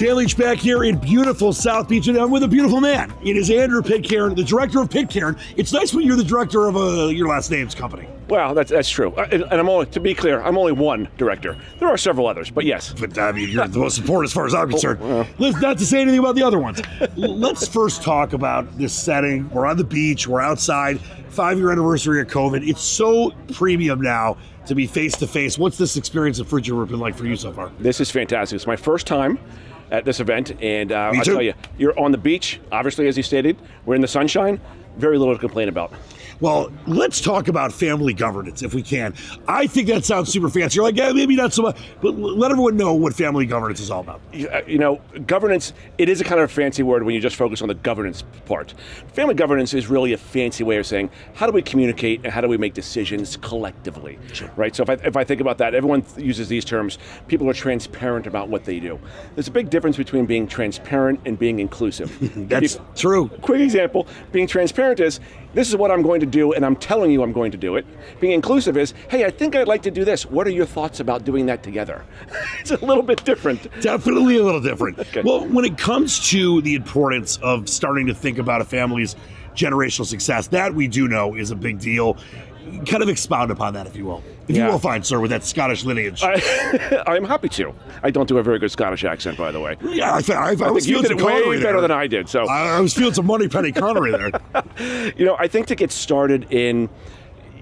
Dan Leach back here in beautiful South Beach, and I'm with a beautiful man. It is Andrew Pitcairn, the director of Pitcairn. It's nice when you're the director of your last name's company. Well, that's true. And I'm only, to be clear, I'm only one director. There are several others, but yes. But I mean, you're the most important as far as I'm concerned. Not to say anything about the other ones. Let's first talk about this setting. We're on the beach, we're outside, 5-year anniversary of COVID. It's so premium now to be face-to-face. What's this experience of Future Proof been like for you so far? This is fantastic. It's my first time at this event, and I'll too. tell you, you're on the beach, obviously, as you stated. We're in the sunshine. Very little to complain about. Well, let's talk about family governance, if we can. I think that sounds super fancy. You're like, yeah, maybe not so much, but let everyone know what family governance is all about. You know, governance, it is a kind of fancy word when you just focus on the governance part. Family governance is really a fancy way of saying, how do we communicate and how do we make decisions collectively, right? So if I think about that, everyone uses these terms. People are transparent about what they do. There's a big difference between being transparent and being inclusive. That's true. Quick example, being transparent is, this is what I'm going to do, and I'm telling you I'm going to do it. Being inclusive is, hey, I think I'd like to do this. What are your thoughts about doing that together? It's a little bit different. Definitely a little different. Okay. Well, when it comes to the importance of starting to think about a family's generational success, that we do know is a big deal. Kind of expound upon that, if you will. If you will, fine, sir, with that Scottish lineage. I'm happy to. I don't do a very good Scottish accent, by the way. Yeah, I was you feeling did some it way Connery better there. than I did. So I was feeling some Money Penny Connery there. You know, I think to get started in,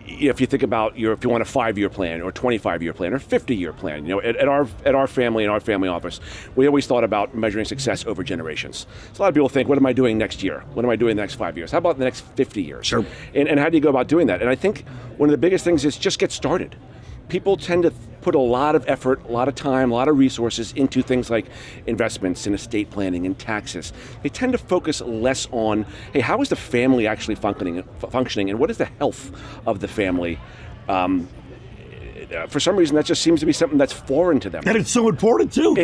if you think about if you want a 5-year plan or 25-year plan or 50-year plan, you know, at our family and our family office, we always thought about measuring success over generations. So a lot of people think, what am I doing next year? What am I doing the next 5 years? How about the next 50 years? Sure. And how do you go about doing that? And I think one of the biggest things is just get started. People tend to put a lot of effort, a lot of time, a lot of resources into things like investments and estate planning and taxes. They tend to focus less on, hey, how is the family actually functioning and what is the health of the family? For some reason, that just seems to be something that's foreign to them. And it's so important, too.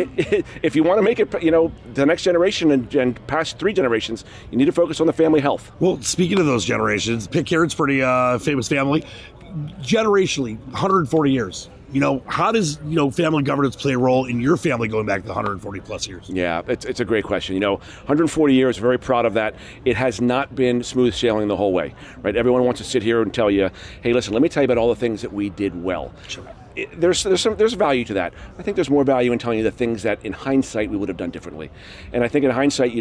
If you want to make it, you know, the next generation and past 3 generations, you need to focus on the family health. Well, speaking of those generations, Pitcairn's pretty famous family. Generationally, 140 years. You know, how does, family governance play a role in your family going back to 140 plus years? Yeah, it's a great question. You know, 140 years, very proud of that. It has not been smooth sailing the whole way, right? Everyone wants to sit here and tell you, hey, listen, let me tell you about all the things that we did well. Sure. There's value to that. I think there's more value in telling you the things that in hindsight we would have done differently. And I think in hindsight,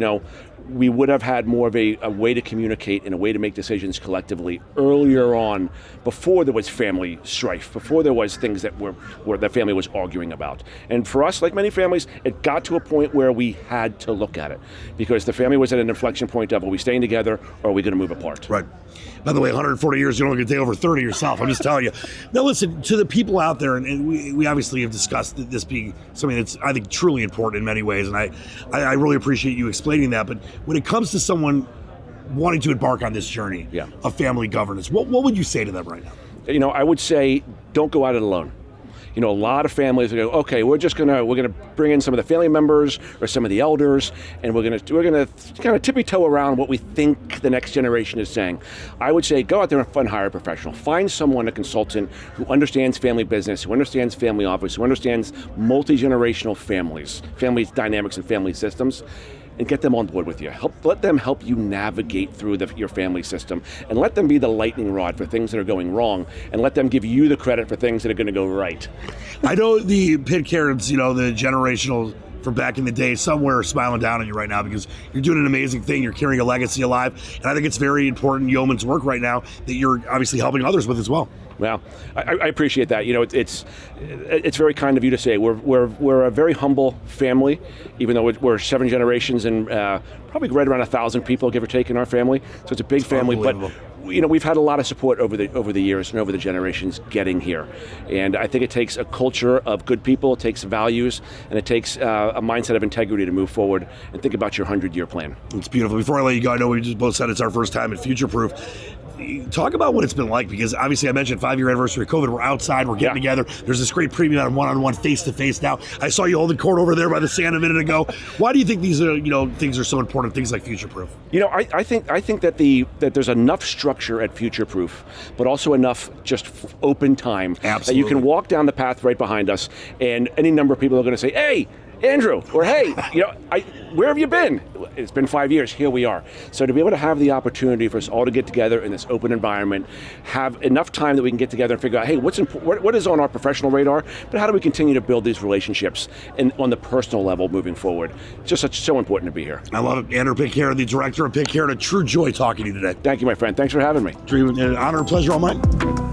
we would have had more of a way to communicate and a way to make decisions collectively earlier on, before there was family strife, before there was things that where the family was arguing about. And for us, like many families, it got to a point where we had to look at it because the family was at an inflection point of, are we staying together or are we going to move apart? Right. By the way, 140 years, you're only going to take over 30 yourself. I'm just telling you. Now listen, to the people out there, and we obviously have discussed this being something that's, I think, truly important in many ways, and I really appreciate you explaining that. But when it comes to someone wanting to embark on this journey of family governance, what would you say to them right now? I would say, don't go at it alone. A lot of families go, okay, we're gonna bring in some of the family members or some of the elders, and we're gonna kind of tippy-toe around what we think the next generation is saying. I would say, go out there and hire a professional. Find someone, a consultant who understands family business, who understands family office, who understands multi-generational families, family dynamics and family systems, and get them on board with you. Let them help you navigate through your family system, and let them be the lightning rod for things that are going wrong, and let them give you the credit for things that are going to go right. I know the Pitcairns, the generational from back in the day, somewhere smiling down on you right now because you're doing an amazing thing. You're carrying a legacy alive, and I think it's very important yeoman's work right now that you're obviously helping others with as well. Well, I appreciate that. It's very kind of you to say. We're a very humble family, even though we're 7 generations and probably right around 1,000 people, give or take, in our family. So it's a big family, but we've had a lot of support over the years and over the generations getting here. And I think it takes a culture of good people, it takes values, and it takes a mindset of integrity to move forward and think about your 100-year plan. It's beautiful. Before I let you go, I know we just both said it's our first time at Future Proof. Talk about what it's been like, because obviously I mentioned 5-year anniversary of COVID. We're outside, we're getting together. There's this great premium on one-on-one, face-to-face now. I saw you holding court over there by the sand a minute ago. Why do you think these are, things are so important, things like Future Proof? I think that that there's enough structure at Future Proof, but also enough just open time that you can walk down the path right behind us, and any number of people are going to say, hey, Andrew, or hey, where have you been? It's been 5 years, here we are. So to be able to have the opportunity for us all to get together in this open environment, have enough time that we can get together and figure out, hey, what is on our professional radar, but how do we continue to build these relationships on the personal level moving forward? It's just so important to be here. I love it. Andrew Pitcairn, the director of Pitcairn, a true joy talking to you today. Thank you, my friend. Thanks for having me. An honor and pleasure all mine.